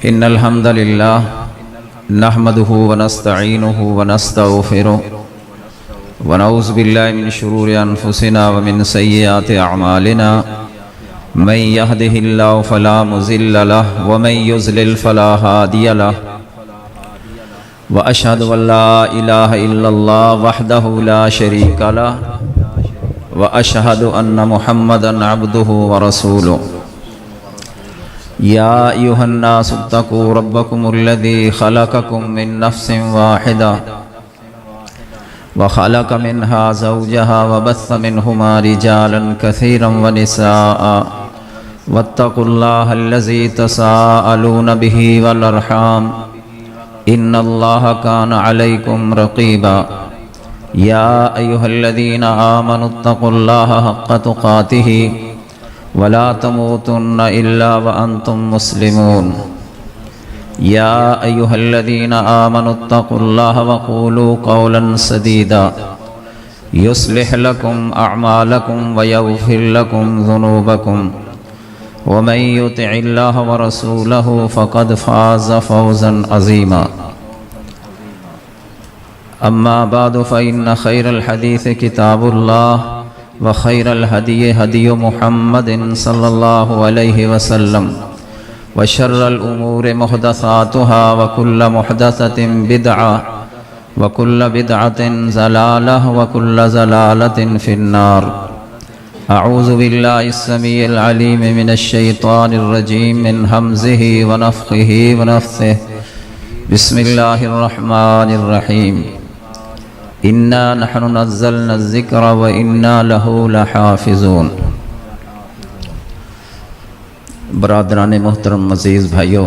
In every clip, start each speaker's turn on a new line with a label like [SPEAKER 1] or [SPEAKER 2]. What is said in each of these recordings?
[SPEAKER 1] إن الحمد لله نحمده ونستعينه ونستغفره ونعوذ بالله من شرور أنفسنا ومن سيئات أعمالنا من يهده الله فلا مضل له ومن يضلل فلا هادي له وأشهد أن لا إله إلا الله وحده لا شريك له وأشهد أن محمدا عبده ورسوله يا أيها الناس اتقوا ربكم الذي خلقكم من نفس واحدة وخلق منها زوجها وبث منهما رجالا كثيرا ونساء واتقوا الله الذي تساءلون به والأرحام إن الله كان عليكم رقيبا يا أيها الذين آمنوا اتقوا الله حق تقاته ولا تموتن إلا وأنتم مسلمون يا أيها الذين آمنوا اتقوا الله وقولوا قولا سديدا يصلح لكم أعمالكم ويغفر لكم ذنوبكم ومن يطع الله ورسوله فقد فاز فوزا عظيما أما بعد فإن خير الحديث كتاب الله وخير الهدي هدي محمد صلى الله عليه وسلم وشر الأمور محدثاتها وكل محدثة بدعة وكل بدعة ضلالة وكل ضلالة في النار أعوذ بالله السميع العليم من الشيطان الرجيم من همزه ونفخه ونفثه بسم الله الرحمن الرحيم إنا نحن نزلنا الذكر وإنا له لحافظون۔ برادران محترم عزیز بھائیو،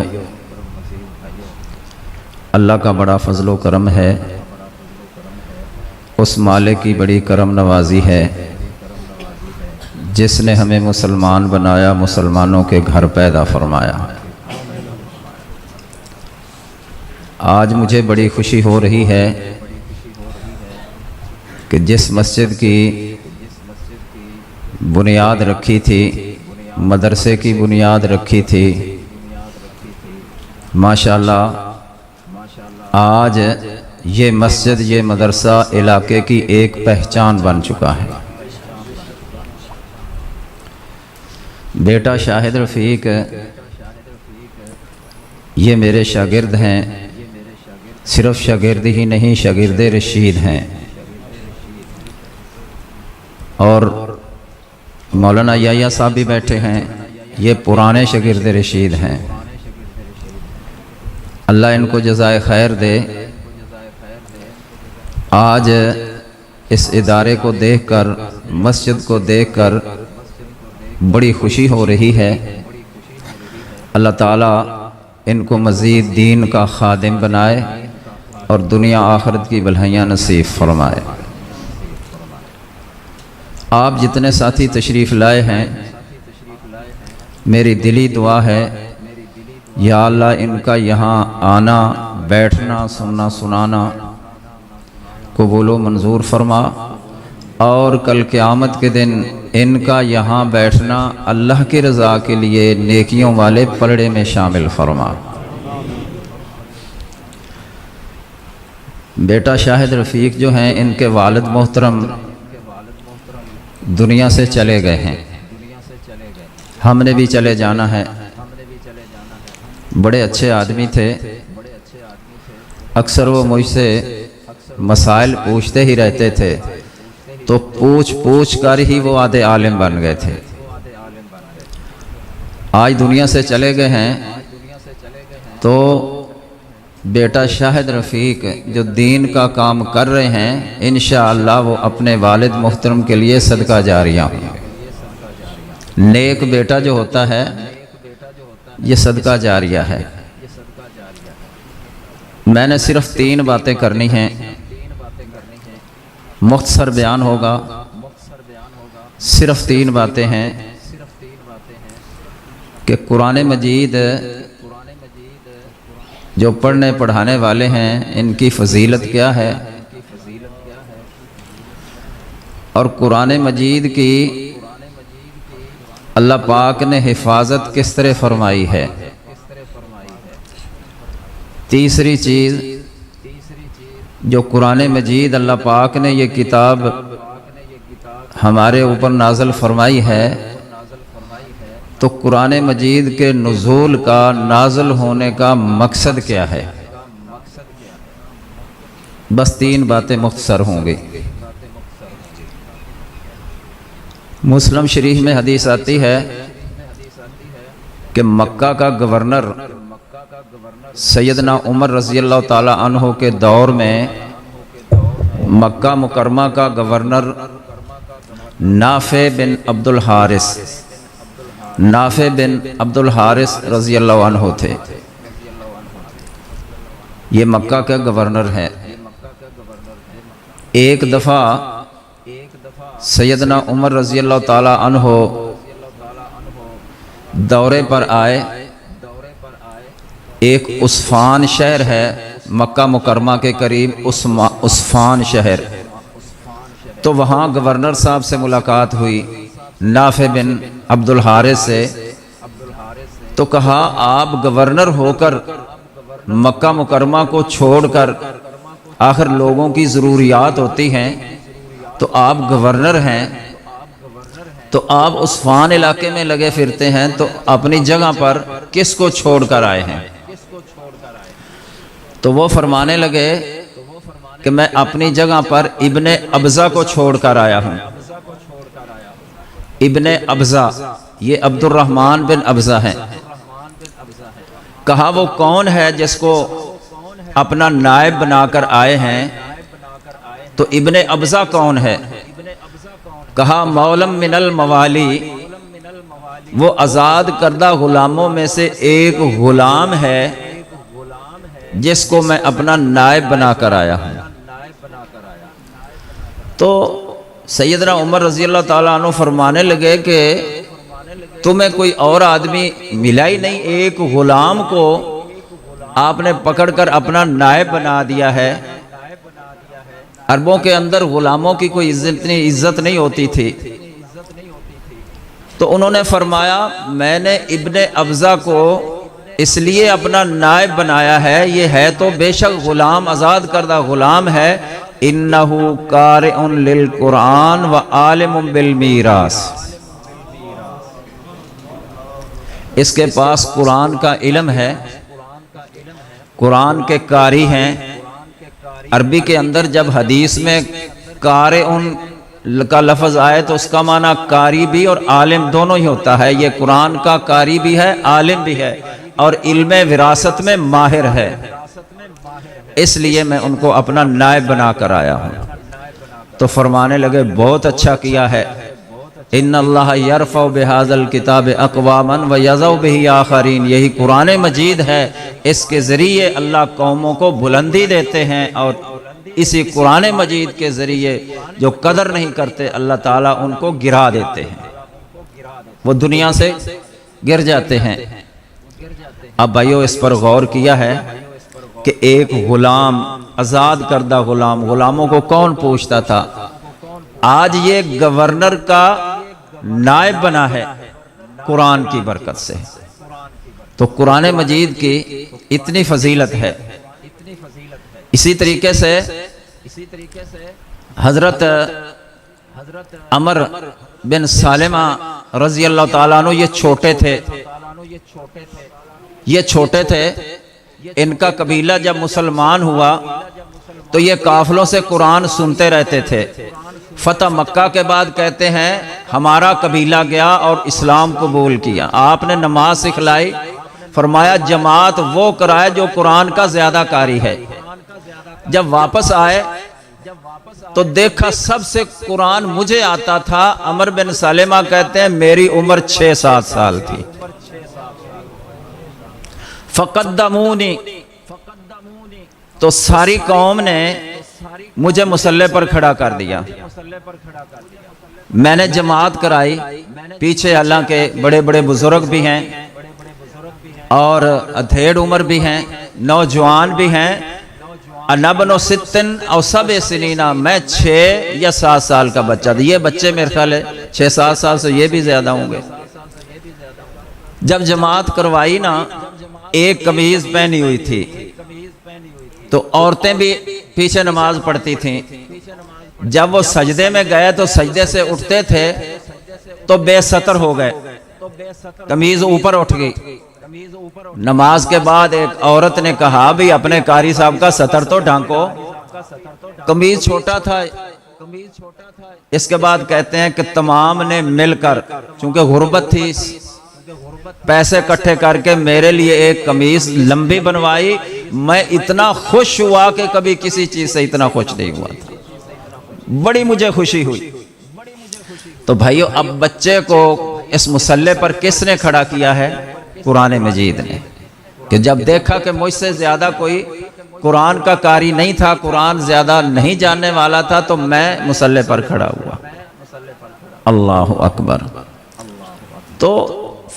[SPEAKER 1] اللہ کا بڑا فضل و کرم ہے، اس مالک کی بڑی کرم نوازی ہے جس نے ہمیں مسلمان بنایا، مسلمانوں کے گھر پیدا فرمایا۔ آج مجھے بڑی خوشی ہو رہی ہے کہ جس مسجد کی بنیاد رکھی تھی، مدرسے کی بنیاد رکھی تھی، ماشاءاللہ آج یہ مسجد، یہ مدرسہ علاقے کی ایک پہچان بن چکا ہے۔ بیٹا شاہد رفیق یہ میرے شاگرد ہیں، صرف شاگرد ہی نہیں، شاگرد رشید ہیں، اور مولانا یحییٰ صاحب بھی بیٹھے ہیں، یہ پرانے شاگرد رشید ہیں۔ اللہ ان کو جزائے خیر دے۔ آج اس ادارے کو دیکھ کر، مسجد کو دیکھ کر بڑی خوشی ہو رہی ہے۔ اللہ تعالیٰ ان کو مزید دین کا خادم بنائے اور دنیا آخرت کی بھلائیاں نصیب فرمائے۔ آپ جتنے ساتھی تشریف لائے ہیں، میری دلی دعا ہے یا اللہ ان کا یہاں آنا، بیٹھنا، سننا سنانا قبول و منظور فرما، اور کل قیامت کے دن ان کا یہاں بیٹھنا اللہ کی رضا کے لیے نیکیوں والے پلڑے میں شامل فرما۔ بیٹا شاہد رفیق جو ہیں، ان کے والد محترم دنیا سے چلے گئے ہیں، ہم نے بھی چلے جانا ہے۔ بڑے اچھے آدمی تھے، اکثر وہ مجھ سے مسائل پوچھتے ہی رہتے تھے، تو پوچھ کر ہی وہ آدھے عالم بن گئے تھے۔ آج دنیا سے چلے گئے ہیں، تو بیٹا شاہد رفیق جو دین کا کام کر رہے ہیں، انشاءاللہ وہ اپنے والد محترم کے لیے صدقہ جاریہ ہوں۔ نیک بیٹا جو ہوتا ہے یہ صدقہ جاریہ ہے۔ میں نے صرف 3 باتیں کرنی ہیں، مختصر بیان ہوگا، صرف 3 باتیں ہیں کہ قرآن مجید جو پڑھنے پڑھانے والے ہیں ان کی فضیلت کیا ہے، اور قرآن مجید کی اللہ پاک نے حفاظت کس طرح فرمائی ہے۔ تیسری چیز جو قرآن مجید اللہ پاک نے یہ کتاب ہمارے اوپر نازل فرمائی ہے، تو قرآن مجید کے نزول کا، نازل ہونے کا مقصد کیا ہے؟ بس 3 باتیں مختصر ہوں گی۔ مسلم شریف میں حدیث آتی ہے کہ مکہ کا گورنر سیدنا عمر رضی اللہ تعالی عنہ کے دور میں مکہ مکرمہ کا گورنر نافع بن عبد الحارث رضی اللہ عنہ تھے۔ یہ مکہ کا گورنر ہے۔ ایک دفعہ سیدنا عمر رضی اللہ تعالی عنہ دورے پر آئے۔ ایک عسفان شہر ہے مکہ مکرمہ کے قریب، عسفان شہر، تو وہاں گورنر صاحب سے ملاقات ہوئی نافع بن عبد الحارث سے۔ تو کہا آپ گورنر ہو کر مکہ مکرمہ کو چھوڑ کر، آخر لوگوں کی ضروریات ہوتی ہیں، تو آپ گورنر ہیں، تو آپ عسفان علاقے میں لگے پھرتے ہیں، تو اپنی جگہ پر کس کو چھوڑ کر آئے ہیں؟ تو وہ فرمانے لگے کہ میں اپنی جگہ پر ابن ابزہ کو چھوڑ کر آیا ہوں۔ ابن ابزہ یہ عبد الرحمن بن ابزہ ہیں۔ کہا وہ کون ہے جس کو اپنا نائب بنا کر آئے ہیں؟ تو ابن ابزہ کون ہے؟ کہا مولم من الموالی، وہ آزاد کردہ غلاموں میں سے ایک غلام ہے جس کو میں اپنا نائب بنا کر آیا ہوں۔ تو سیدنا عمر رضی اللہ تعالیٰ عنہ فرمانے لگے کہ تمہیں کوئی اور آدمی ملا ہی نہیں، ایک غلام کو آپ نے پکڑ کر اپنا نائب بنا دیا ہے۔ عربوں کے اندر غلاموں کی کوئی عزت نہیں ہوتی تھی۔ تو انہوں نے فرمایا میں نے ابن ابزہ کو اس لیے اپنا نائب بنایا ہے، یہ ہے تو بے شک غلام، آزاد کردہ غلام ہے، انہو قارئ للقرآن و عالم بالمیراث، اس کے پاس قرآن کا علم ہے، قرآن کے قاری ہیں۔ عربی کے اندر جب حدیث میں قارئ کا لفظ آئے تو اس کا معنی قاری بھی اور عالم دونوں ہی ہوتا ہے۔ یہ قرآن کا قاری بھی ہے، عالم بھی ہے، اور علم وراثت میں ماہر ہے، اس لیے میں ان کو اپنا نائب بنا کر آیا ہوں۔ تو فرمانے لگے بہت اچھا کیا ہے، ان اللہ یرفع بہذا الکتاب اقواما ویضع بہ آخرین، یہی قرآن مجید ہے، اس کے ذریعے اللہ قوموں کو بلندی دیتے ہیں، اور اسی قرآن مجید کے ذریعے جو قدر نہیں کرتے اللہ تعالیٰ ان کو گرا دیتے ہیں، وہ دنیا سے گر جاتے ہیں۔ اب بھائیو اس پر غور کیا ہے کہ ایک غلام، آزاد کردہ غلام، غلاموں کو کون پوچھتا تھا؟ آج یہ گورنر کا نائب بنا ہے قرآن کی برکت سے۔ تو قرآن مجید کی اتنی فضیلت ہے۔ اسی طریقے سے حضرت عمر بن سالمہ رضی اللہ تعالیٰ عنہ یہ چھوٹے تھے، ان کا قبیلہ جب مسلمان ہوا تو یہ قافلوں سے قرآن سنتے رہتے تھے۔ فتح مکہ کے بعد کہتے ہیں ہمارا قبیلہ گیا اور اسلام قبول کیا، آپ نے نماز سکھلائی، فرمایا جماعت وہ کرائے جو قرآن کا زیادہ قاری ہے۔ جب واپس آئے تو دیکھا سب سے قرآن مجھے آتا تھا۔ عمر بن سالمہ کہتے ہیں میری عمر 6-7 سال تھی۔ فقدمونی، تو ساری قوم نے مجھے مصلی پر کھڑا کر دیا، میں نے جماعت کرائی، پیچھے اللہ کے بڑے بڑے بزرگ بھی ہیں اور ادھیڑ عمر بھی ہیں، نوجوان بھی ہیں۔ انبن ستن او 7 سنین، میں 6 یا 7 سال کا بچہ تھا۔ یہ بچے میرے خیال ہے 6-7 سال سے یہ بھی زیادہ ہوں گے۔ جب جماعت کروائی نا ایک قمیض پہنی ہوئی تھی، تو عورتیں بھی پیچھے نماز پڑھتی تھیں۔ جب وہ سجدے میں گئے تو سجدے سے اٹھتے تھے تو بے ستر ہو گئے، قمیض اوپر اٹھ گئی۔ نماز کے بعد ایک عورت نے کہا بھی اپنے قاری صاحب کا ستر تو ڈھانکو، قمیض چھوٹا تھا۔ اس کے بعد کہتے ہیں کہ تمام نے مل کر، چونکہ غربت تھی، پیسے اکٹھے کر کے میرے لیے ایک قمیض لمبی بنوائی۔ میں اتنا خوش ہوا کہ کبھی کسی چیز سے اتنا خوش نہیں ہوا تھا، بڑی مجھے خوشی ہوئی۔ تو بھائیو، اب بچے کو اس مسلح پر کس نے کھڑا کیا ہے؟ قرآن مجید نے، کہ جب دیکھا کہ مجھ سے زیادہ کوئی قرآن کا قاری نہیں تھا، قرآن زیادہ نہیں جاننے والا تھا، تو میں مسلح پر کھڑا ہوا۔ اللہ اکبر۔ تو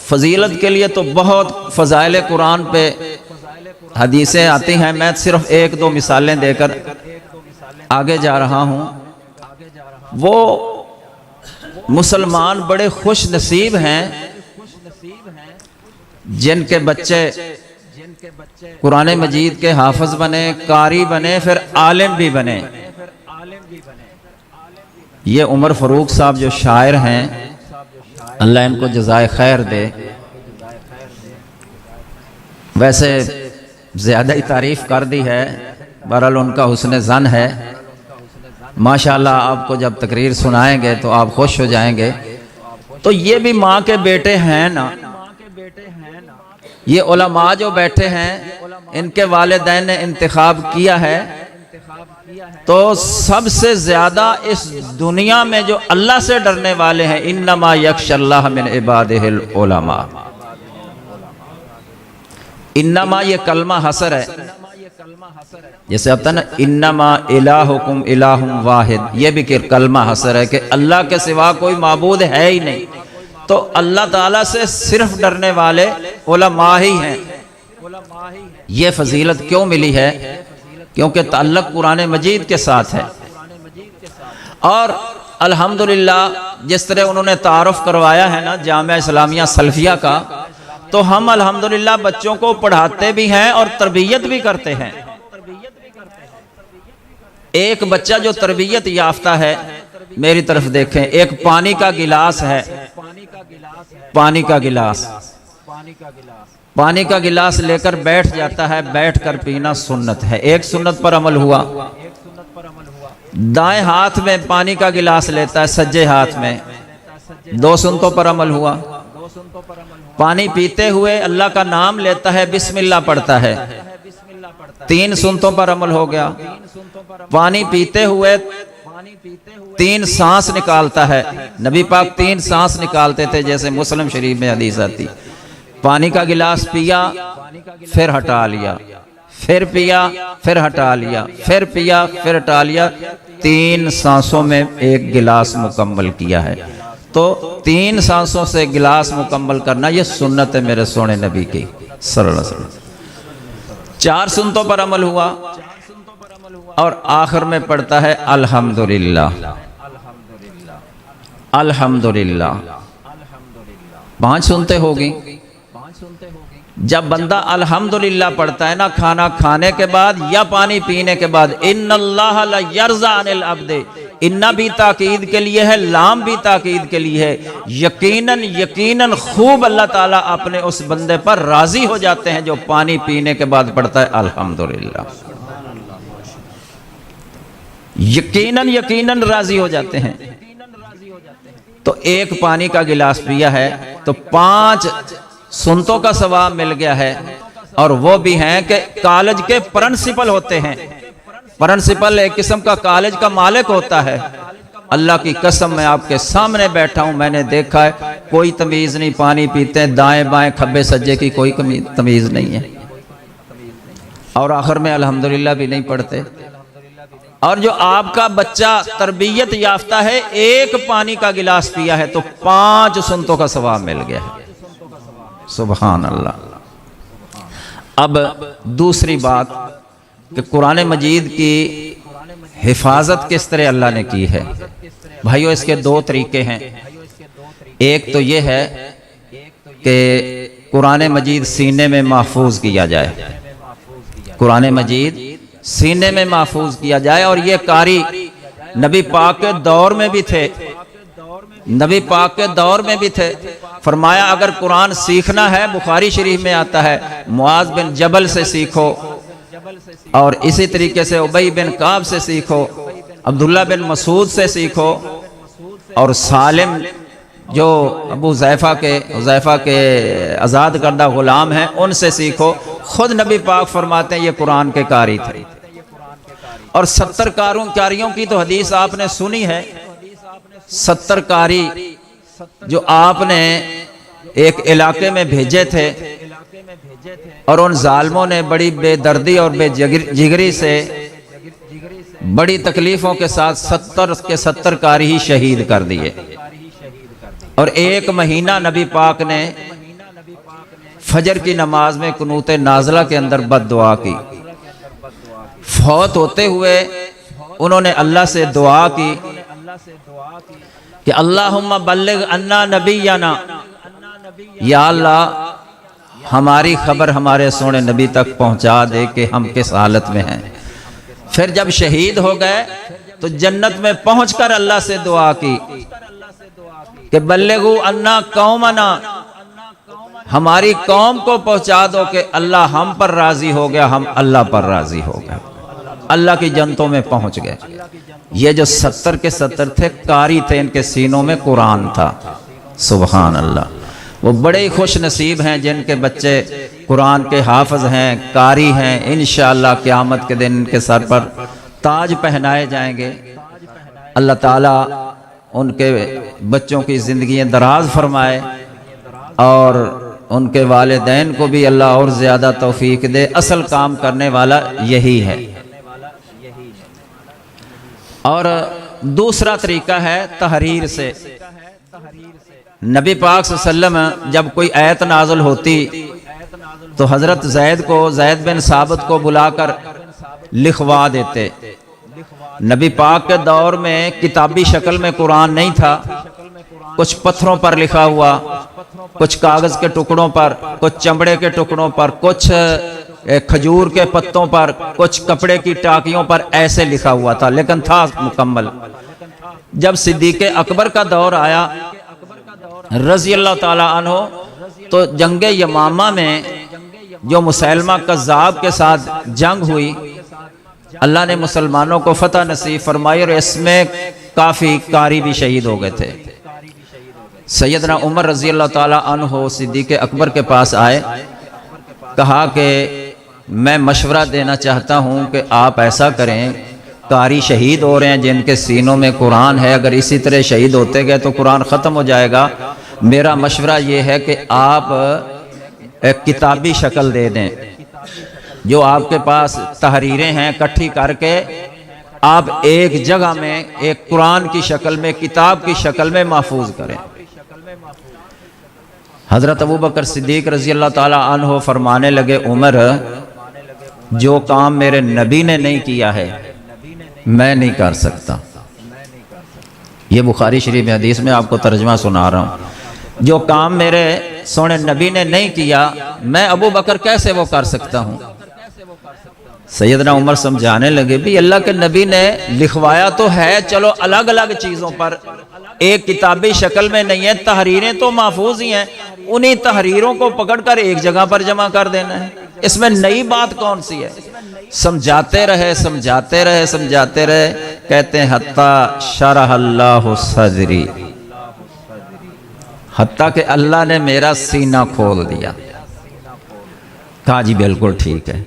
[SPEAKER 1] فضیلت کے لیے تو بہت فضائل قرآن پہ حدیثیں آتی ہیں، میں صرف ایک دو مثالیں دے کر آگے جا رہا ہوں۔ وہ مسلمان بڑے خوش نصیب ہیں جن کے بچے قرآن مجید کے حافظ بنے، قاری بنے، پھر عالم بھی بنے۔ یہ عمر فاروق صاحب جو شاعر ہیں، اللہ ان کو جزائے خیر دے، ویسے زیادہ ہی تعریف کر دی ہے، بہرحال ان کا حسن ظن ہے۔ ماشاءاللہ آپ کو جب تقریر سنائیں گے تو آپ خوش ہو جائیں گے۔ تو یہ بھی ماں کے بیٹے ہیں نا، یہ علماء جو بیٹھے ہیں ان کے والدین نے انتخاب کیا ہے، تو سب سے زیادہ اس دنیا میں جو اللہ سے ڈرنے والے ہیں، انما یخشی اللہ من عبادہ العلماء۔ انما یہ کلمہ حصر ہے، جیسے اب تھا نا انما الہکم الہ واحد، یہ بھی کلمہ حصر ہے کہ اللہ کے سوا کوئی معبود ہے ہی نہیں۔ تو اللہ تعالیٰ سے صرف ڈرنے والے علماء ہی ہیں۔ یہ فضیلت کیوں ملی ہے؟ کیونکہ تعلق قرآن مجید کے ساتھ ہے۔ اور الحمدللہ جس طرح انہوں نے تعارف کروایا ہے نا جامعہ اسلامیہ سلفیہ کا، تو ہم الحمدللہ بچوں کو پڑھاتے بھی ہیں اور تربیت بھی کرتے ہیں۔ ایک بچہ جو تربیت یافتہ ہے، میری طرف دیکھیں، ایک پانی کا گلاس ہے، پانی کا گلاس، پانی کا گلاس لے کر بیٹھ جاتا ہے، بیٹھ کر پینا سنت ہے۔ ایک سنت پر عمل ہوا، دائیں ہاتھ میں پانی کا گلاس لیتا ہے، سجے ہاتھ میں، دو سنتوں پر عمل ہوا۔ پانی پیتے ہوئے اللہ کا نام لیتا ہے، بسم اللہ پڑھتا ہے، تین سنتوں پر عمل ہو گیا۔ پانی پیتے ہوئے تین سانس نکالتا ہے، نبی پاک تین سانس نکالتے تھے، جیسے مسلم شریف میں حدیث آتی۔ پانی کا گلاس پیا، پھر ہٹا لیا، پھر پیا، پھر ہٹا لیا، پھر پیا، پھر ہٹا لیا، تین سانسوں میں ایک گلاس مکمل کیا ہے۔ تو تین سانسوں سے گلاس مکمل کرنا یہ سنت ہے میرے سونے نبی کی صلی اللہ علیہ وسلم۔ چار سنتوں پر عمل ہوا اور آخر میں پڑھتا ہے الحمدللہ، الحمدللہ۔ پانچ سنتے ہوگی۔ جب بندہ الحمدللہ پڑھتا ہے نا، کھانا کھانے کے بعد یا پانی پینے کے بعد، ان اللہ لا یرضی عن العبد، ان بھی تاکید کے لیے ہے، لام بھی تاکید کے لیے ہے، یقیناً یقیناً خوب اللہ تعالیٰ اپنے اس بندے پر راضی ہو جاتے ہیں جو پانی پینے کے بعد پڑھتا ہے الحمدللہ، یقیناً یقیناً راضی ہو جاتے ہیں۔ تو ایک پانی کا گلاس پیا ہے تو 5 سنتوں کا ثواب مل گیا ہے، اور وہ بھی ہیں کہ کالج کے پرنسپل ہوتے ہیں۔ پرنسپل ایک قسم کا کالج کا مالک ہوتا ہے۔ اللہ کی قسم میں آپ کے سامنے بیٹھا ہوں، میں نے دیکھا ہے کوئی تمیز نہیں، پانی پیتے ہیں، دائیں بائیں کھبے سجے کی کوئی تمیز نہیں ہے، اور آخر میں الحمدللہ بھی نہیں پڑھتے۔ اور جو آپ کا بچہ تربیت یافتہ ہے، ایک پانی کا گلاس پیا ہے تو 5 سنتوں کا ثواب مل گیا ہے۔ سبحان اللہ۔ اب دوسری بات کہ قرآن مجید کی حفاظت کس طرح اللہ نے کی ہے۔ بھائیو، اس کے 2 طریقے ہیں۔ ایک تو یہ ہے کہ قرآن مجید سینے میں محفوظ کیا جائے، قرآن مجید سینے میں محفوظ کیا جائے۔ اور یہ قاری نبی پاک کے دور میں بھی تھے، نبی پاک کے دور میں بھی تھے۔ فرمایا اگر قرآن سیکھنا ہے، بخاری شریف میں آتا ہے، معاذ بن جبل سے سیکھو، اور اسی طریقے سے ابی بن کعب سے سیکھو، عبداللہ بن مسعود سے سیکھو، اور سالم جو ابو حذیفہ کے آزاد کردہ غلام ہیں ان سے سیکھو۔ خود نبی پاک فرماتے ہیں یہ قرآن کے قاری تھے۔ اور 70 قاریوں کی تو حدیث آپ نے سنی ہے، 70 قاری جو آپ نے ایک علاقے میں بھیجے تھے، اور ان ظالموں نے بڑی بے دردی اور بے جگری سے بڑی تکلیفوں کے ساتھ 70 قاری ہی شہید کر دیے۔ اور 1 مہینہ نبی پاک نے فجر کی نماز میں قنوت نازلہ کے اندر بد دعا کی۔ فوت ہوتے ہوئے انہوں نے اللہ سے دعا کی کہ اللہم بلغ عنا نبینا، یا اللہ ہماری خبر ہمارے سونے نبی تک پہنچا دے کہ ہم کس حالت میں ہیں۔ پھر جب شہید ہو گئے تو جنت میں پہنچ کر اللہ سے دعا کی کہ بلغوا عنا قومنا، ہماری قوم کو پہنچا دو کہ اللہ ہم پر راضی ہو گیا، ہم اللہ پر راضی ہو گئے، اللہ کی جنتوں میں پہنچ گئے۔ یہ جو 70 کے 70 تھے، قاری تھے، ان کے سینوں میں قرآن تھا۔ سبحان اللہ۔ وہ بڑے ہی خوش نصیب ہیں جن کے بچے قرآن کے حافظ ہیں، قاری ہیں۔ انشاءاللہ قیامت کے دن ان کے سر پر تاج پہنائے جائیں گے۔ اللہ تعالیٰ ان کے بچوں کی زندگیاں دراز فرمائے، اور ان کے والدین کو بھی اللہ اور زیادہ توفیق دے۔ اصل کام کرنے والا یہی ہے۔ اور دوسرا طریقہ ہے تحریر سے۔ نبی پاک صلی اللہ علیہ وسلم جب کوئی آیت نازل ہوتی تو حضرت زید بن ثابت کو بلا کر لکھوا دیتے۔ نبی پاک کے دور میں کتابی شکل میں قرآن نہیں تھا، کچھ پتھروں پر لکھا ہوا، کچھ کاغذ کے ٹکڑوں پر، کچھ چمڑے کے ٹکڑوں پر، کچھ کھجور کے پتوں پر، کچھ کپڑے کی ٹاکیوں پر، ایسے لکھا ہوا تھا، لیکن تھا مکمل۔ جب صدیق اکبر کا دور آیا رضی اللہ تعالیٰ عنہ، تو جنگ یمامہ میں جو مسلمہ کذاب کے ساتھ جنگ ہوئی، اللہ نے مسلمانوں کو فتح نصیب فرمائی، اور اس میں کافی قاری بھی شہید ہو گئے تھے۔ سیدنا عمر رضی اللہ تعالیٰ عنہ صدیق اکبر کے پاس آئے، کہا کہ میں مشورہ دینا چاہتا ہوں کہ آپ ایسا کریں، قاری شہید ہو رہے ہیں جن کے سینوں میں قرآن ہے، اگر اسی طرح شہید ہوتے گئے تو قرآن ختم ہو جائے گا۔ میرا مشورہ یہ ہے کہ آپ ایک کتابی شکل دے دیں، جو آپ کے پاس تحریریں ہیں اکٹھی کر کے آپ ایک جگہ میں ایک قرآن کی شکل میں، کتاب کی شکل میں محفوظ کریں۔ حضرت ابوبکر صدیق رضی اللہ تعالیٰ عنہ فرمانے لگے، عمر جو کام میرے نبی نے نہیں کیا ہے میں نہیں کر سکتا۔ یہ بخاری شریف حدیث میں آپ کو ترجمہ سنا رہا ہوں۔ جو کام میرے سونے نبی نے نہیں کیا میں ابو بکر کیسے وہ کر سکتا ہوں؟ سیدنا عمر سمجھانے لگے بھی اللہ کے نبی نے لکھوایا تو ہے، چلو الگ الگ چیزوں پر، ایک کتابی شکل میں نہیں ہے، تحریریں تو محفوظ ہی ہیں، انہی تحریروں کو پکڑ کر ایک جگہ پر جمع کر دینا ہے، اس میں نئی بات کون سی ہے؟ سمجھاتے رہے، کہتے ہیں حتیٰ شرح اللہ صدری، حتیٰ کہ اللہ نے میرا سینہ کھول دیا۔ کہا جی بالکل ٹھیک ہے۔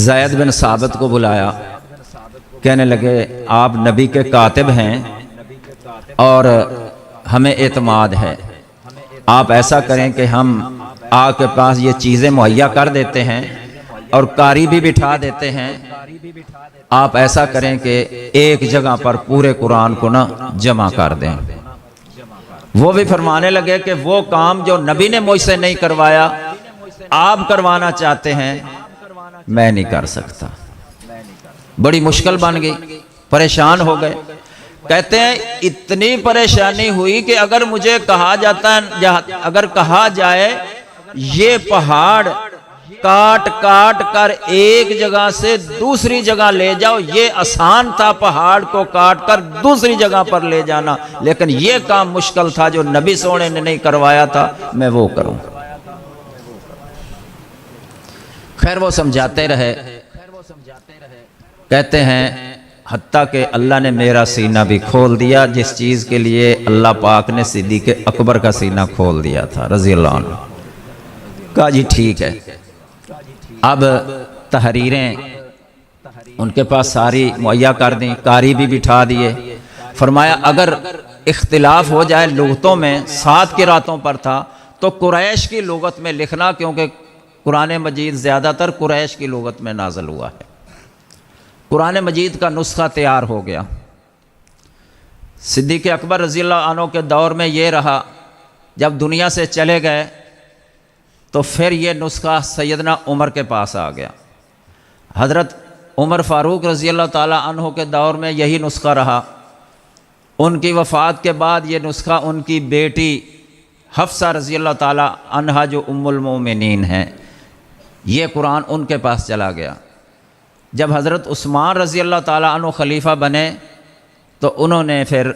[SPEAKER 1] زید بن ثابت کو بلایا، کہنے لگے آپ نبی کے کاتب ہیں اور ہمیں اعتماد ہے، آپ ایسا کریں کہ ہم آپ کے پاس یہ چیزیں مہیا کر دیتے ہیں اور قاری بھی بٹھا دیتے ہیں، آپ ایسا کریں کہ ایک جگہ پر پورے قرآن کو نہ جمع کر دیں۔ وہ بھی فرمانے لگے کہ وہ کام جو نبی نے مجھ سے نہیں کروایا آپ کروانا چاہتے ہیں، میں نہیں کر سکتا۔ بڑی مشکل بن گئی، پریشان ہو گئے۔ کہتے ہیں اتنی پریشانی ہوئی کہ اگر مجھے کہا جائے یہ پہاڑ کاٹ کاٹ کر ایک جگہ سے دوسری جگہ لے جاؤ، یہ آسان تھا پہاڑ کو کاٹ کر دوسری جگہ پر لے جانا، لیکن یہ کام مشکل تھا جو نبی سونے نے نہیں کروایا تھا، میں وہ کروں۔ خیر وہ سمجھاتے رہے، کہتے ہیں حتیٰ کہ اللہ نے میرا سینہ بھی کھول دیا جس چیز کے لیے اللہ پاک نے صدیق اکبر کا سینہ کھول دیا تھا رضی اللہ عنہ۔ کہا جی ٹھیک ہے، اب تحریریں ان کے پاس ساری مہیا کر دیں، قاری بھی بٹھا دیے۔ فرمایا اگر اختلاف ہو جائے لغتوں میں، 7 قراتوں پر تھا، تو قریش کی لغت میں لکھنا، کیونکہ قرآن مجید زیادہ تر قریش کی لغت میں نازل ہوا ہے۔ قرآن مجید کا نسخہ تیار ہو گیا۔ صدیق اکبر رضی اللہ عنہ کے دور میں یہ رہا، جب دنیا سے چلے گئے تو پھر یہ نسخہ سیدنا عمر کے پاس آ گیا۔ حضرت عمر فاروق رضی اللہ تعالیٰ عنہ کے دور میں یہی نسخہ رہا۔ ان کی وفات کے بعد یہ نسخہ ان کی بیٹی حفصہ رضی اللہ تعالیٰ عنہا جو ام المومنین ہیں، یہ قرآن ان کے پاس چلا گیا۔ جب حضرت عثمان رضی اللہ تعالیٰ عنہ خلیفہ بنے تو انہوں نے پھر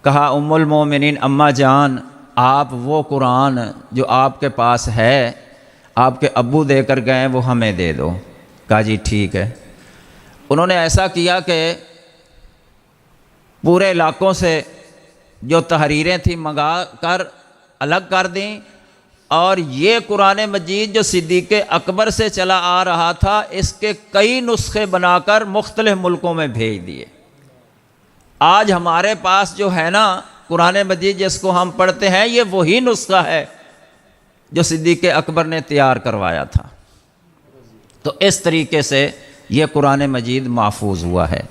[SPEAKER 1] کہا ام المومنین اماں جان، آپ وہ قرآن جو آپ کے پاس ہے، آپ کے ابو دے کر گئے، وہ ہمیں دے دو۔ کہا جی ٹھیک ہے۔ انہوں نے ایسا کیا کہ پورے علاقوں سے جو تحریریں تھیں منگا کر الگ کر دیں، اور یہ قرآن مجید جو صدیق اکبر سے چلا آ رہا تھا، اس کے کئی نسخے بنا کر مختلف ملکوں میں بھیج دیے۔ آج ہمارے پاس جو ہے نا قرآن مجید جس کو ہم پڑھتے ہیں، یہ وہی نسخہ ہے جو صدیق اکبر نے تیار کروایا تھا۔ تو اس طریقے سے یہ قرآن مجید محفوظ ہوا ہے۔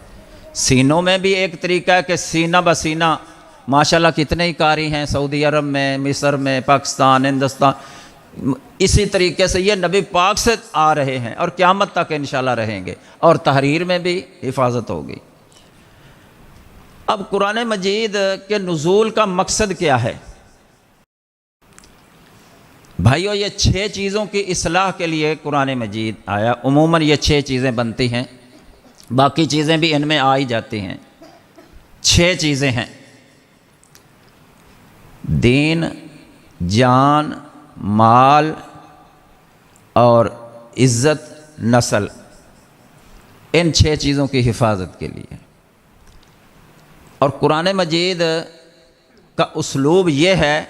[SPEAKER 1] سینوں میں بھی ایک طریقہ ہے کہ سینہ بسینہ، ماشاءاللہ کتنے ہی قاری ہیں سعودی عرب میں، مصر میں، پاکستان، ہندوستان، اسی طریقے سے یہ نبی پاک سے آ رہے ہیں اور قیامت تک انشاءاللہ رہیں گے، اور تحریر میں بھی حفاظت ہوگی۔ اب قرآن مجید کے نزول کا مقصد کیا ہے؟ بھائیو یہ 6 چیزوں کی اصلاح کے لیے قرآن مجید آیا۔ عموماً یہ 6 چیزیں بنتی ہیں، باقی چیزیں بھی ان میں آ ہی جاتی ہیں۔ 6 چیزیں ہیں: دین، جان، مال اور عزت، نسل، ان 6 چیزوں کی حفاظت کے لیے۔ اور قرآن مجید کا اسلوب یہ ہے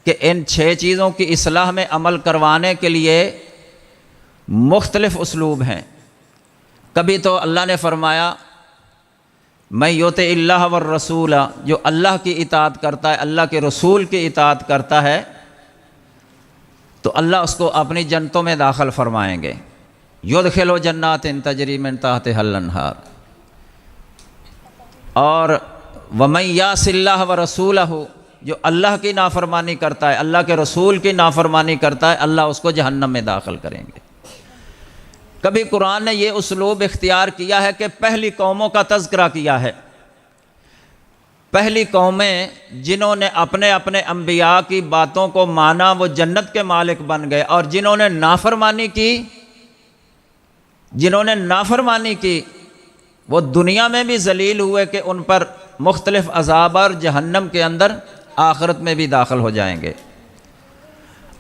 [SPEAKER 1] کہ ان 6 چیزوں کی اصلاح میں عمل کروانے کے لیے مختلف اسلوب ہیں۔ کبھی تو اللہ نے فرمایا میں یوت اللہ والرسول، جو اللہ کی اطاعت کرتا ہے، اللہ کے رسول کی اطاعت کرتا ہے، تو اللہ اس کو اپنی جنتوں میں داخل فرمائیں گے۔ یدخل جنات تجری من تحتها الانہار۔ اور ومن یعص اللہ ورسولہ، جو اللہ کی نافرمانی کرتا ہے، اللہ کے رسول کی نافرمانی کرتا ہے، اللہ اس کو جہنم میں داخل کریں گے۔ کبھی قرآن نے یہ اسلوب اختیار کیا ہے کہ پہلی قوموں کا تذکرہ کیا ہے۔ پہلی قومیں جنہوں نے اپنے اپنے انبیاء کی باتوں کو مانا، وہ جنت کے مالک بن گئے، اور جنہوں نے نافرمانی کی وہ دنیا میں بھی ذلیل ہوئے کہ ان پر مختلف عذاب اور جہنم کے اندر آخرت میں بھی داخل ہو جائیں گے۔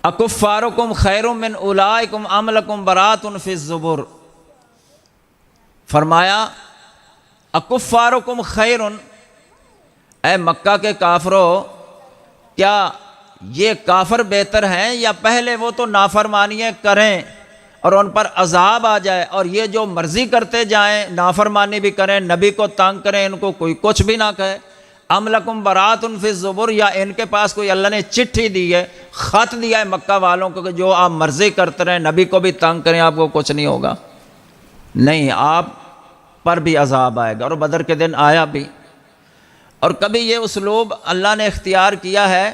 [SPEAKER 1] اکفارکم خیر من اولئکم ام لکم براۃ فی الزبر۔ فرمایا اکفارکم خیر، اے مکہ کے کافروں، کیا یہ کافر بہتر ہیں یا پہلے وہ تو نافرمانیاں کریں اور ان پر عذاب آ جائے، اور یہ جو مرضی کرتے جائیں، نافرمانی بھی کریں، نبی کو تنگ کریں، ان کو کوئی کچھ بھی نہ کہے؟ ام لکم براۃ فی الزبر، یا ان کے پاس کوئی اللہ نے چٹھی دی ہے، خط دیا ہے مکہ والوں کو کہ جو آپ مرضی کرتے رہیں، نبی کو بھی تنگ کریں، آپ کو کچھ نہیں ہوگا؟ نہیں، آپ پر بھی عذاب آئے گا، اور بدر کے دن آیا بھی۔ اور کبھی یہ اسلوب اللہ نے اختیار کیا ہے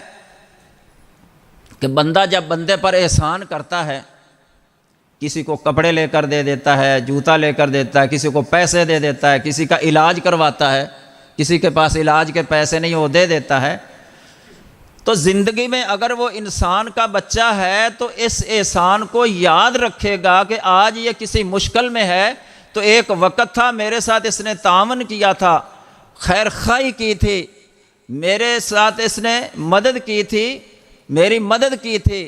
[SPEAKER 1] کہ بندہ جب بندے پر احسان کرتا ہے، کسی کو کپڑے لے کر دے دیتا ہے، جوتا لے کر دیتا ہے، کسی کو پیسے دے دیتا ہے، کسی کا علاج کرواتا ہے، کسی کے پاس علاج کے پیسے نہیں وہ دے دیتا ہے، تو زندگی میں اگر وہ انسان کا بچہ ہے تو اس احسان کو یاد رکھے گا کہ آج یہ کسی مشکل میں ہے تو ایک وقت تھا میرے ساتھ اس نے تعاون کیا تھا، خیر خواہی کی تھی، میرے ساتھ اس نے مدد کی تھی، میری مدد کی تھی،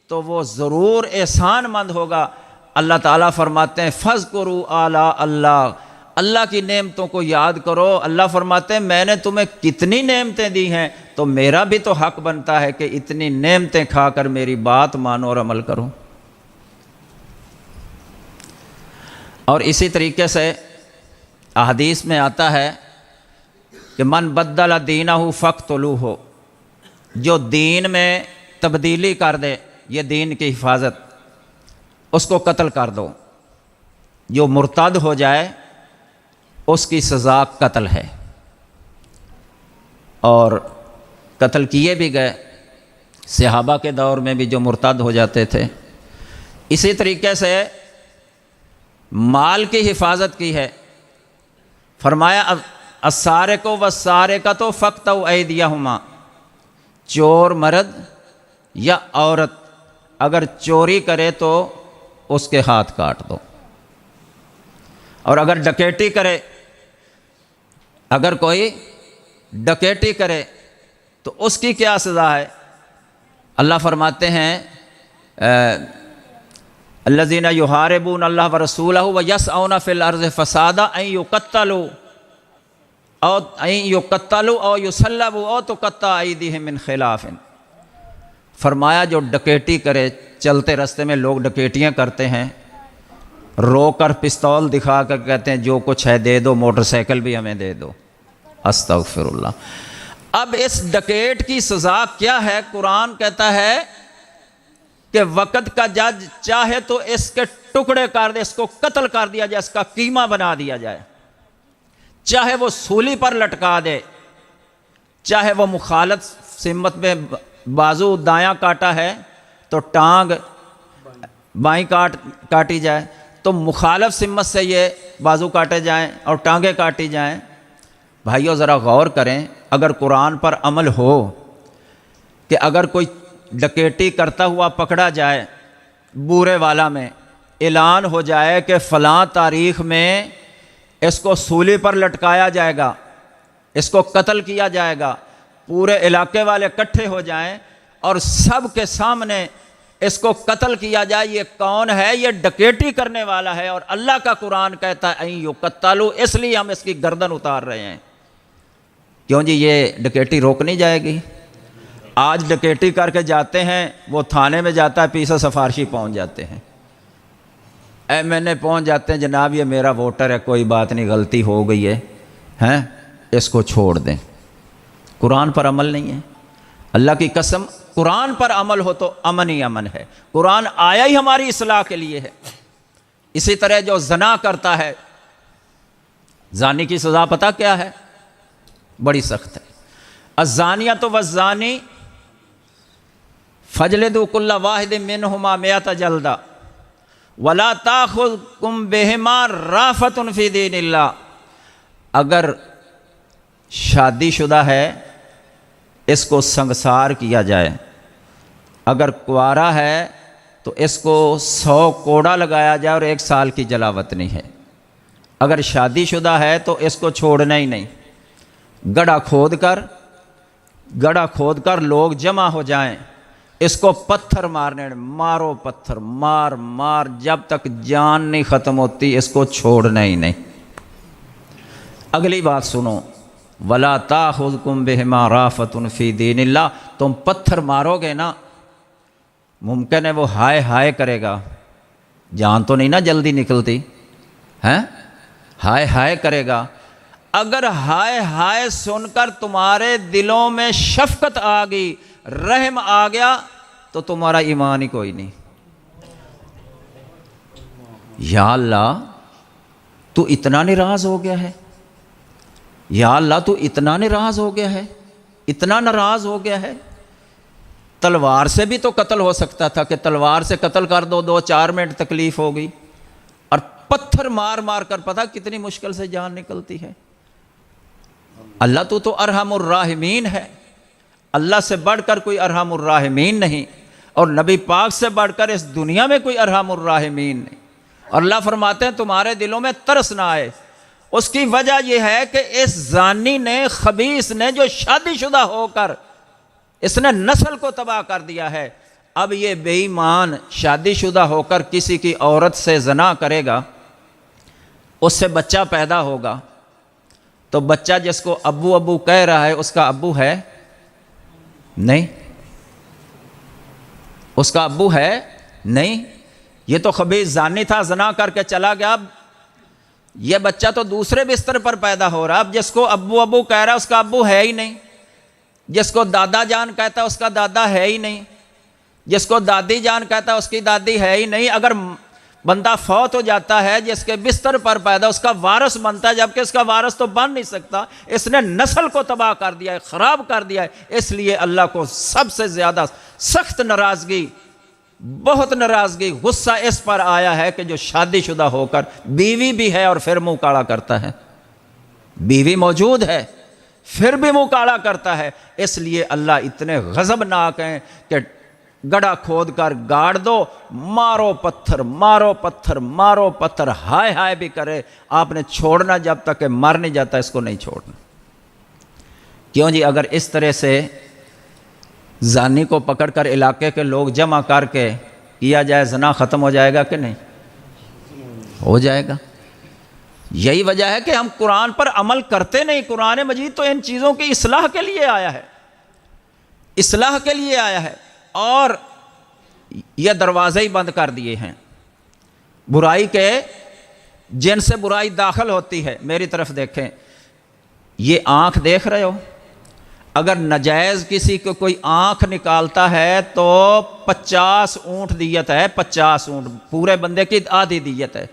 [SPEAKER 1] تو وہ ضرور احسان مند ہوگا۔ اللہ تعالیٰ فرماتے ہیں فَاذْكُرُوا آلاء اللہ، اللہ کی نعمتوں کو یاد کرو۔ اللہ فرماتے ہیں میں نے تمہیں کتنی نعمتیں دی ہیں، تو میرا بھی تو حق بنتا ہے کہ اتنی نعمتیں کھا کر میری بات مانو اور عمل کرو۔ اور اسی طریقے سے احادیث میں آتا ہے کہ من بدل دینہ فاقتلوہ، جو دین میں تبدیلی کر دے، یہ دین کی حفاظت، اس کو قتل کر دو۔ جو مرتد ہو جائے اس کی سزا قتل ہے، اور قتل کیے بھی گئے صحابہ کے دور میں بھی جو مرتد ہو جاتے تھے۔ اسی طریقے سے مال کی حفاظت کی ہے، فرمایا السارق والسارقۃ فاقطعوا ایدیہما، چور مرد یا عورت اگر چوری کرے تو اس کے ہاتھ کاٹ دو، اور اگر ڈکیٹی کرے، اگر کوئی ڈکیٹی کرے تو اس کی کیا سزا ہے؟ اللہ فرماتے ہیں الذین یحاربون اللہ ورسولہ ویسعون فی الارض فسادا ان یقتلوا او یصلبوا او تقطع ایدیہم من خلاف۔ فرمایا جو ڈکیٹی کرے، چلتے راستے میں لوگ ڈکیٹیاں کرتے ہیں، رو کر پستول دکھا کر کہتے ہیں جو کچھ ہے دے دو، موٹر سائیکل بھی ہمیں دے دو، استغفر اللہ۔ اب اس ڈکیٹ کی سزا کیا ہے؟ قرآن کہتا ہے کہ وقت کا جج چاہے تو اس کے ٹکڑے کر دے، اس کو قتل کر دیا جائے، اس کا قیمہ بنا دیا جائے، چاہے وہ سولی پر لٹکا دے، چاہے وہ مخالف سمت میں بازو دایاں کاٹا ہے تو ٹانگ بائیں کاٹی جائے، تو مخالف سمت سے یہ بازو کاٹے جائیں اور ٹانگیں کاٹی جائیں۔ بھائیو ذرا غور کریں، اگر قرآن پر عمل ہو کہ اگر کوئی ڈکیٹی کرتا ہوا پکڑا جائے، بورے والا میں اعلان ہو جائے کہ فلاں تاریخ میں اس کو سولی پر لٹکایا جائے گا، اس کو قتل کیا جائے گا، پورے علاقے والے اکٹھے ہو جائیں اور سب کے سامنے اس کو قتل کیا جائے، یہ کون ہے؟ یہ ڈکیٹی کرنے والا ہے، اور اللہ کا قرآن کہتا ہے این یقتلوا، اس لیے ہم اس کی گردن اتار رہے ہیں۔ کیوں جی؟ یہ ڈکیٹی روک نہیں جائے گی؟ آج ڈکیٹی کر کے جاتے ہیں، وہ تھانے میں جاتا ہے، پیچھے سفارشی پہنچ جاتے ہیں، MNA پہنچ جاتے ہیں، جناب یہ میرا ووٹر ہے، کوئی بات نہیں، غلطی ہو گئی ہے، ہیں اس کو چھوڑ دیں۔ قرآن پر عمل نہیں ہے۔ اللہ کی قسم، قرآن پر عمل ہو تو امن ہی امن ہے۔ قرآن آیا ہی ہماری اصلاح کے لیے ہے۔ اسی طرح جو زنا کرتا ہے، زانی کی سزا پتہ کیا ہے؟ بڑی سخت ہے۔ الزانیۃ والزانی فاجلدوا کل واحد منہما مئۃ جلدہ ولا تأخذکم بہما رأفۃ فی دین اللہ۔ اگر شادی شدہ ہے اس کو سنگسار کیا جائے، اگر کنوارا ہے تو اس کو 100 کوڑا لگایا جائے اور 1 سال کی جلاوطنی ہے۔ اگر شادی شدہ ہے تو اس کو چھوڑنا ہی نہیں، گڑھا کھود کر لوگ جمع ہو جائیں، اس کو پتھر مارنے، مارو پتھر، مار جب تک جان نہیں ختم ہوتی، اس کو چھوڑنا ہی نہیں۔ اگلی بات سنو، وَلَا تَأْخُذْكُمْ بِهِمَا رَأْفَةٌ فِي دِينِ اللَّهِ، تم پتھر مارو گے نا، ممکن ہے وہ ہائے ہائے کرے گا، جان تو نہیں نا جلدی نکلتی ہیں، ہائے ہائے کرے گا۔ اگر ہائے ہائے سن کر تمہارے دلوں میں شفقت آ گئی، رحم آ گیا، تو تمہارا ایمان ہی کوئی نہیں۔ یا اللہ تو اتنا ناراض ہو گیا ہے، یا اللہ تو اتنا ناراض ہو گیا ہے، اتنا ناراض ہو گیا ہے۔ تلوار سے بھی تو قتل ہو سکتا تھا کہ تلوار سے قتل کر دو، 2-4 منٹ تکلیف ہو گئی، اور پتھر مار کر پتہ کتنی مشکل سے جان نکلتی ہے۔ اللہ تو ارحم الراحمین ہے، اللہ سے بڑھ کر کوئی ارحم الراحمین نہیں، اور نبی پاک سے بڑھ کر اس دنیا میں کوئی ارحم الراحمین نہیں۔ اور اللہ فرماتے ہیں تمہارے دلوں میں ترس نہ آئے۔ اس کی وجہ یہ ہے کہ اس زانی نے، خبیث نے، جو شادی شدہ ہو کر اس نے نسل کو تباہ کر دیا ہے، اب یہ بے ایمان شادی شدہ ہو کر کسی کی عورت سے زنا کرے گا، اس سے بچہ پیدا ہوگا، تو بچہ جس کو ابو ابو کہہ رہا ہے اس کا ابو ہے نہیں، اس کا ابو ہے نہیں، یہ تو خبیث زانی تھا، زنا کر کے چلا گیا، اب یہ بچہ تو دوسرے بستر پر پیدا ہو رہا، اب جس کو ابو ابو کہہ رہا ہے اس کا ابو ہے ہی نہیں، جس کو دادا جان کہتا ہے اس کا دادا ہے ہی نہیں، جس کو دادی جان کہتا ہے اس کی دادی ہے ہی نہیں۔ اگر بندہ فوت ہو جاتا ہے جس کے بستر پر پیدا، اس کا وارث بنتا ہے، جبکہ اس کا وارث تو بن نہیں سکتا، اس نے نسل کو تباہ کر دیا ہے، خراب کر دیا ہے۔ اس لیے اللہ کو سب سے زیادہ سخت ناراضگی، بہت ناراضگی، غصہ اس پر آیا ہے کہ جو شادی شدہ ہو کر بیوی بھی ہے اور پھر منہ کاڑا کرتا ہے، بیوی موجود ہے پھر بھی منہ کاڑا کرتا ہے۔ اس لیے اللہ اتنے غضبناک ہیں کہ گڑھا کھود کر گاڑ دو، مارو پتھر مارو پتھر مارو پتھر، ہائے ہائے بھی کرے، آپ نے چھوڑنا جب تک کہ مر نہیں جاتا اس کو نہیں چھوڑنا۔ کیوں جی؟ اگر اس طرح سے زانی کو پکڑ کر علاقے کے لوگ جمع کر کے کیا جائے، زنا ختم ہو جائے گا کہ نہیں؟ ہو جائے گا۔ یہی وجہ ہے کہ ہم قرآن پر عمل کرتے نہیں۔ قرآن مجید تو ان چیزوں کی اصلاح کے لیے آیا ہے، اصلاح کے لیے آیا ہے، اور یہ دروازے ہی بند کر دیے ہیں برائی کے، جن سے برائی داخل ہوتی ہے۔ میری طرف دیکھیں، یہ آنکھ دیکھ رہے ہو، اگر نجائز کسی کو کوئی آنکھ نکالتا ہے تو 50 اونٹ دیت ہے، 50 اونٹ، پورے بندے کی آدھی دیت ہے،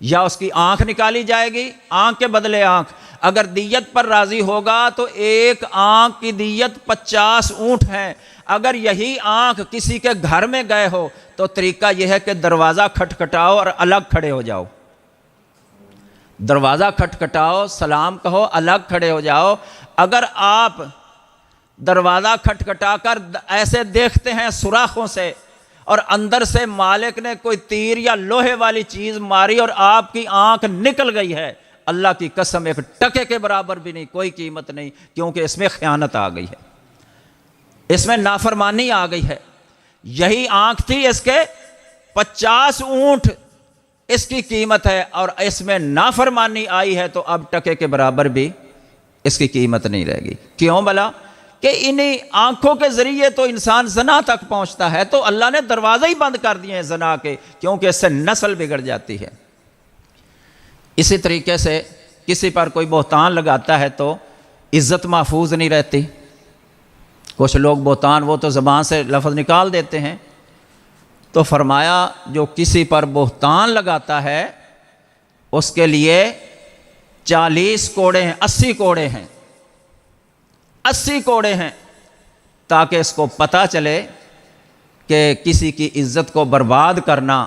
[SPEAKER 1] یا اس کی آنکھ نکالی جائے گی، آنکھ کے بدلے آنکھ۔ اگر دیت پر راضی ہوگا تو ایک آنکھ کی دیت 50 اونٹ ہے۔ اگر یہی آنکھ کسی کے گھر میں گئے ہو تو طریقہ یہ ہے کہ دروازہ کھٹکھٹاؤ اور الگ کھڑے ہو جاؤ، دروازہ کھٹکھٹاؤ، سلام کہو، الگ کھڑے ہو جاؤ۔ اگر آپ دروازہ کھٹکھٹا کر ایسے دیکھتے ہیں سوراخوں سے، اور اندر سے مالک نے کوئی تیر یا لوہے والی چیز ماری اور آپ کی آنکھ نکل گئی ہے، اللہ کی قسم ایک ٹکے کے برابر بھی نہیں، کوئی قیمت نہیں، کیونکہ اس میں خیانت آ گئی ہے، اس میں نافرمانی آ گئی ہے۔ یہی آنکھ تھی، اس کے 50 اونٹ اس کی قیمت ہے، اور اس میں نافرمانی آئی ہے تو اب ٹکے کے برابر بھی اس کی قیمت نہیں رہے گی۔ کیوں بلا؟ کہ انہی آنکھوں کے ذریعے تو انسان زنا تک پہنچتا ہے، تو اللہ نے دروازے ہی بند کر دیے ہیں زنا کے، کیونکہ اس سے نسل بگڑ جاتی ہے۔ اسی طریقے سے کسی پر کوئی بہتان لگاتا ہے تو عزت محفوظ نہیں رہتی۔ کچھ لوگ بہتان وہ تو زبان سے لفظ نکال دیتے ہیں، تو فرمایا جو کسی پر بہتان لگاتا ہے اس کے لیے 40 کوڑے ہیں، 80 کوڑے ہیں، 80 کوڑے ہیں، تاکہ اس کو پتہ چلے کہ کسی کی عزت کو برباد کرنا،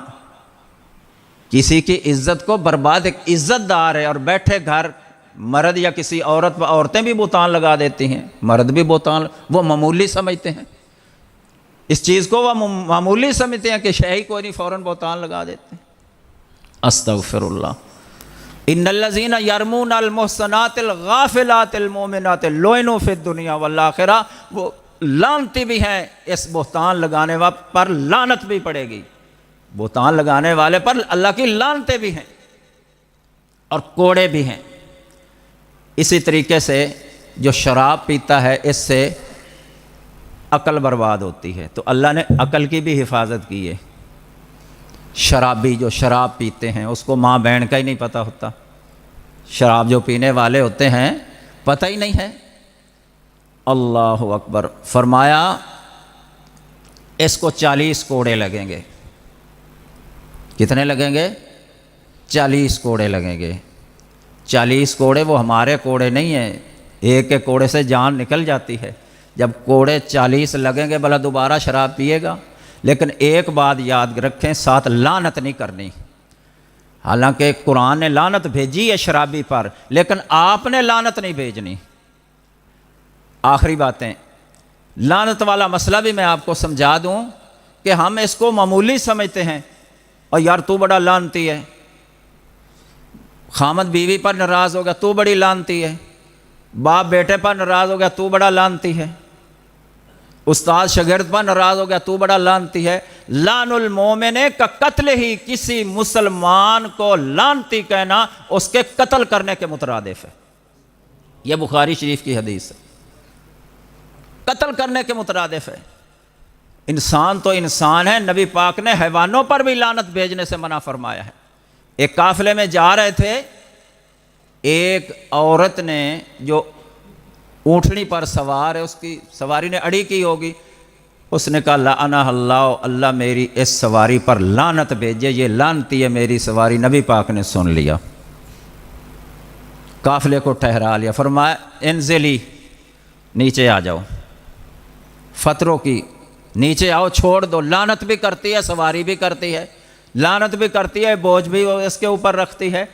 [SPEAKER 1] کسی کی عزت کو برباد، ایک عزت دار ہے اور بیٹھے گھر مرد یا کسی عورت پر، عورتیں بھی بہتان لگا دیتی ہیں، مرد بھی بہتان، وہ معمولی سمجھتے ہیں اس چیز کو، وہ معمولی سمجھتے ہیں کہ شہی کوئی نہیں، فوراً بہتان لگا دیتے ہیں۔ استغفر اللہ۔ ان الذین یرمون المحصنات الغافلات المؤمنات لعنوا فی الدنیا والآخرہ، وہ لعنتی بھی ہیں، اس بہتان لگانے والے پر لعنت بھی پڑے گی، بہتان لگانے والے پر اللہ کی لعنتیں بھی ہیں اور کوڑے بھی ہیں۔ اسی طریقے سے جو شراب پیتا ہے اس سے عقل برباد ہوتی ہے، تو اللہ نے عقل کی بھی حفاظت کی ہے۔ شرابی جو شراب پیتے ہیں اس کو ماں بہن کا ہی نہیں پتہ ہوتا، شراب جو پینے والے ہوتے ہیں پتہ ہی نہیں ہے۔ اللہ اکبر۔ فرمایا اس کو 40 کوڑے لگیں گے۔ کتنے لگیں گے؟ 40 کوڑے لگیں گے۔ 40 کوڑے وہ ہمارے کوڑے نہیں ہیں، ایک ایک کوڑے سے جان نکل جاتی ہے۔ جب کوڑے 40 لگیں گے بھلا دوبارہ شراب پیے گا؟ لیکن ایک بات یاد رکھیں، ساتھ لعنت نہیں کرنی۔ حالانکہ قرآن نے لعنت بھیجی ہے شرابی پر، لیکن آپ نے لعنت نہیں بھیجنی۔ آخری باتیں، لعنت والا مسئلہ بھی میں آپ کو سمجھا دوں کہ ہم اس کو معمولی سمجھتے ہیں، اور یار تو بڑا لعنتی ہے، خامد بیوی پر ناراض ہو گیا تو بڑی لعنتی ہے، باپ بیٹے پر ناراض ہو گیا تو بڑا لعنتی ہے، استاد شاگرد پر ناراض ہو گیا تو بڑا لعنتی ہے۔ لعن المومن کا قتل ہی، کسی مسلمان کو لعنتی کہنا اس کے قتل کرنے کے مترادف ہے۔ یہ بخاری شریف کی حدیث ہے، قتل کرنے کے مترادف ہے۔ انسان تو انسان ہے، نبی پاک نے حیوانوں پر بھی لعنت بھیجنے سے منع فرمایا ہے۔ ایک قافلے میں جا رہے تھے، ایک عورت نے جو اونٹنی پر سوار ہے، اس کی سواری نے اڑی کی ہوگی، اس نے کہا لعنہ اللہ، اللہ میری اس سواری پر لعنت بھیجے، یہ لعنتی ہے میری سواری۔ نبی پاک نے سن لیا، قافلے کو ٹھہرا لیا، فرمایا انزلی، نیچے آ جاؤ، فتروں کی نیچے آؤ، چھوڑ دو، لعنت بھی کرتی ہے، سواری بھی کرتی ہے، لعنت بھی کرتی ہے، بوجھ بھی اس کے اوپر رکھتی ہے،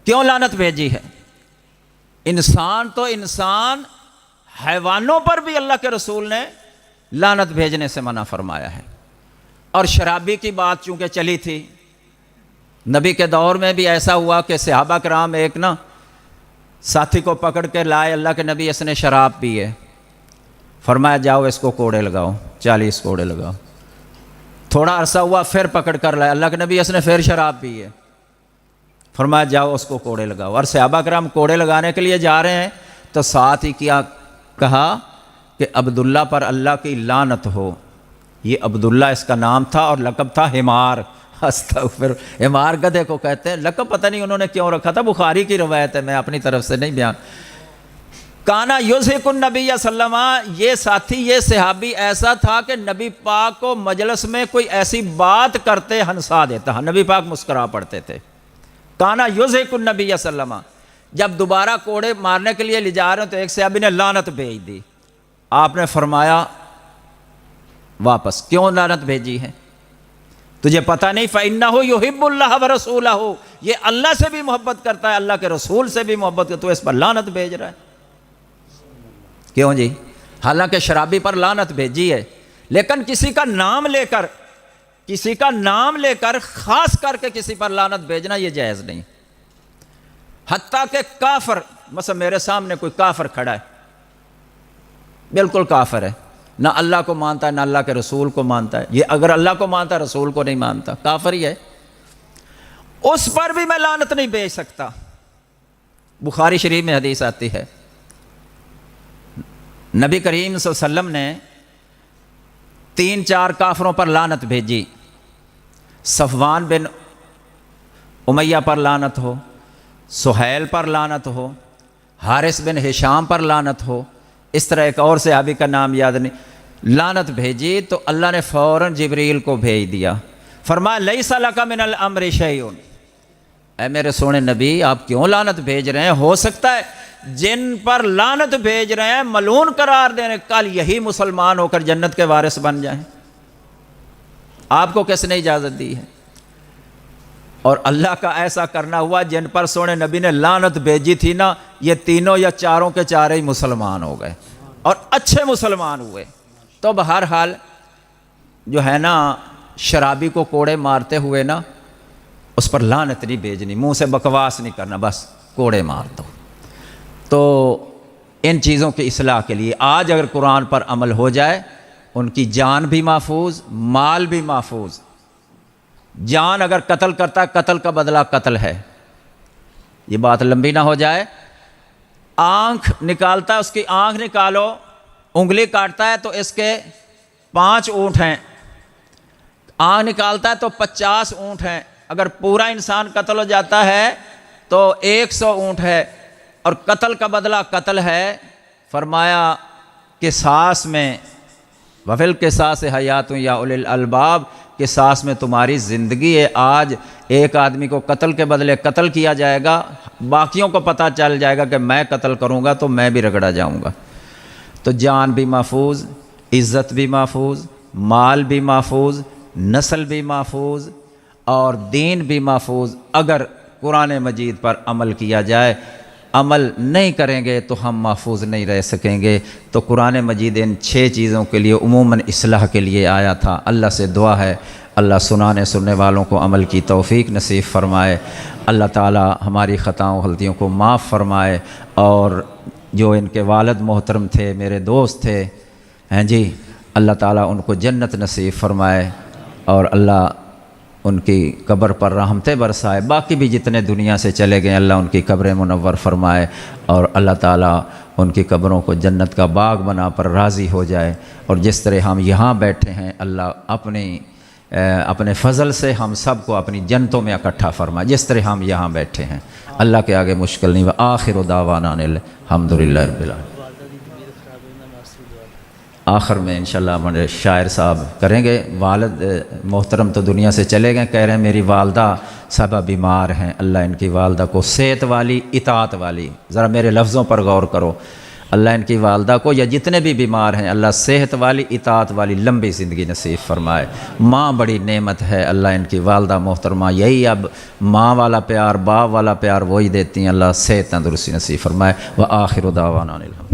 [SPEAKER 1] کیوں لعنت بھیجی ہے؟ انسان تو انسان، حیوانوں پر بھی اللہ کے رسول نے لعنت بھیجنے سے منع فرمایا ہے۔ اور شرابی کی بات چونکہ چلی تھی، نبی کے دور میں بھی ایسا ہوا کہ صحابہ کرام ایک نا ساتھی کو پکڑ کے لائے، اللہ کے نبی اس نے شراب پی ہے، فرمایا جاؤ اس کو کوڑے لگاؤ، 40 کوڑے لگاؤ۔ تھوڑا عرصہ ہوا، پھر پکڑ کر لائے، اللہ کے نبی اس نے پھر شراب پی ہے، فرمایا جاؤ اس کو کوڑے لگاؤ۔ اور صحابہ کرام کوڑے لگانے کے لیے جا رہے ہیں تو ساتھ ہی کیا کہا کہ عبداللہ پر اللہ کی لعنت ہو۔ یہ عبداللہ اس کا نام تھا اور لقب تھا حمار، استغفر، حمار گدھے کو کہتے ہیں، لقب پتہ نہیں انہوں نے کیوں رکھا تھا، بخاری کی روایت ہے، میں اپنی طرف سے نہیں بیان۔ کانا یضحک النبی صلی اللہ علیہ وسلم، یہ ساتھی، یہ صحابی ایسا تھا کہ نبی پاک کو مجلس میں کوئی ایسی بات کرتے ہنسا دیتا، نبی پاک مسکرا پڑتے تھے۔ کانا یضحک النبی صلی اللہ علیہ وسلم، جب دوبارہ کوڑے مارنے کے لیے لے جا رہے ہیں تو ایک صحابی نے لعنت بھیج دی، آپ نے فرمایا واپس، کیوں لعنت بھیجی ہے؟ تجھے پتہ نہیں فَإِنَّهُ يُحِبُّ اللَّهَ وَرَسُولَهُ، یہ اللہ سے بھی محبت کرتا ہے، اللہ کے رسول سے بھی محبت کرتا ہے، تو اس پر لعنت بھیج رہا ہے کیوں جی؟ حالانکہ شرابی پر لعنت بھیجی ہے، لیکن کسی کا نام لے کر، کسی کا نام لے کر خاص کر کے کسی پر لعنت بھیجنا یہ جائز نہیں۔ حتیٰ کہ کافر، مثلا میرے سامنے کوئی کافر کھڑا ہے، بالکل کافر ہے، نہ اللہ کو مانتا ہے نہ اللہ کے رسول کو مانتا ہے، یہ اگر اللہ کو مانتا ہے رسول کو نہیں مانتا، کافر ہی ہے، اس پر بھی میں لعنت نہیں بھیج سکتا۔ بخاری شریف میں حدیث آتی ہے، نبی کریم صلی اللہ علیہ وسلم نے 3-4 کافروں پر لعنت بھیجی، صفوان بن امیہ پر لعنت ہو، سہیل پر لعنت ہو، حارث بن ہشام پر لعنت ہو، اس طرح ایک اور صحابی کا نام یاد نہیں، لعنت بھیجی تو اللہ نے فوراً جبریل کو بھیج دیا، فرمایا لیس لک من الامر شیء، اے میرے سونے نبی آپ کیوں لعنت بھیج رہے ہیں؟ ہو سکتا ہے جن پر لعنت بھیج رہے ہیں ملعون قرار دینے، کل یہی مسلمان ہو کر جنت کے وارث بن جائیں، آپ کو کس نے اجازت دی ہے؟ اور اللہ کا ایسا کرنا ہوا جن پر سونے نبی نے لعنت بھیجی تھی نا، یہ تینوں یا چاروں کے چارے ہی مسلمان ہو گئے اور اچھے مسلمان ہوئے۔ تو بہرحال جو ہے نا شرابی کو کوڑے مارتے ہوئے نا اس پر لعنت نہیں بھیجنی، منہ سے بکواس نہیں کرنا، بس کوڑے مار دو۔ تو ان چیزوں کی اصلاح کے لیے آج اگر قرآن پر عمل ہو جائے، ان کی جان بھی محفوظ، مال بھی محفوظ۔ جان اگر قتل کرتا ہے، قتل کا بدلہ قتل ہے، یہ بات لمبی نہ ہو جائے۔ آنکھ نکالتا ہے، اس کی آنکھ نکالو، انگلی کاٹتا ہے تو اس کے 5 اونٹ ہیں، آنکھ نکالتا ہے تو 50 اونٹ ہیں، اگر پورا انسان قتل ہو جاتا ہے تو 100 اونٹ ہے، اور قتل کا بدلہ قتل ہے۔ فرمایا قصاص میں وفی القصاص حیات یا اولی الالباب، قصاص میں تمہاری زندگی ہے۔ آج ایک آدمی کو قتل کے بدلے قتل کیا جائے گا، باقیوں کو پتہ چل جائے گا کہ میں قتل کروں گا تو میں بھی رگڑا جاؤں گا۔ تو جان بھی محفوظ، عزت بھی محفوظ، مال بھی محفوظ، نسل بھی محفوظ اور دین بھی محفوظ، اگر قرآن مجید پر عمل کیا جائے۔ عمل نہیں کریں گے تو ہم محفوظ نہیں رہ سکیں گے۔ تو قرآن مجید ان 6 چیزوں کے لیے عموماً اصلاح کے لیے آیا تھا۔ اللہ سے دعا ہے اللہ سنانے سننے والوں کو عمل کی توفیق نصیب فرمائے، اللہ تعالی ہماری خطاؤں غلطیوں کو معاف فرمائے، اور جو ان کے والد محترم تھے، میرے دوست تھے، ہیں جی، اللہ تعالیٰ ان کو جنت نصیب فرمائے، اور اللہ ان کی قبر پر رحمتیں برسائے۔ باقی بھی جتنے دنیا سے چلے گئے اللہ ان کی قبریں منور فرمائے، اور اللہ تعالیٰ ان کی قبروں کو جنت کا باغ بنا پر راضی ہو جائے، اور جس طرح ہم یہاں بیٹھے ہیں اللہ اپنے فضل سے ہم سب کو اپنی جنتوں میں اکٹھا فرمائے، جس طرح ہم یہاں بیٹھے ہیں۔ اللہ کے آگے مشکل نہیں۔ وآخر دعوانا الحمدللہ رب العالمین۔ آخر میں انشاءاللہ ہمارے شاعر صاحب کریں گے۔ والد محترم تو دنیا سے چلے گئے، کہہ رہے ہیں میری والدہ صاحبہ بیمار ہیں، اللہ ان کی والدہ کو صحت والی اطاعت والی، ذرا میرے لفظوں پر غور کرو، اللہ ان کی والدہ کو یا جتنے بھی بیمار ہیں اللہ صحت والی اطاعت والی لمبی زندگی نصیب فرمائے۔ ماں بڑی نعمت ہے، اللہ ان کی والدہ محترمہ یہی اب ماں والا پیار باپ والا پیار وہی دیتی ہیں، اللہ صحت تندرستی نصیب فرمائے۔ وآخر دعوانا الحمدللہ۔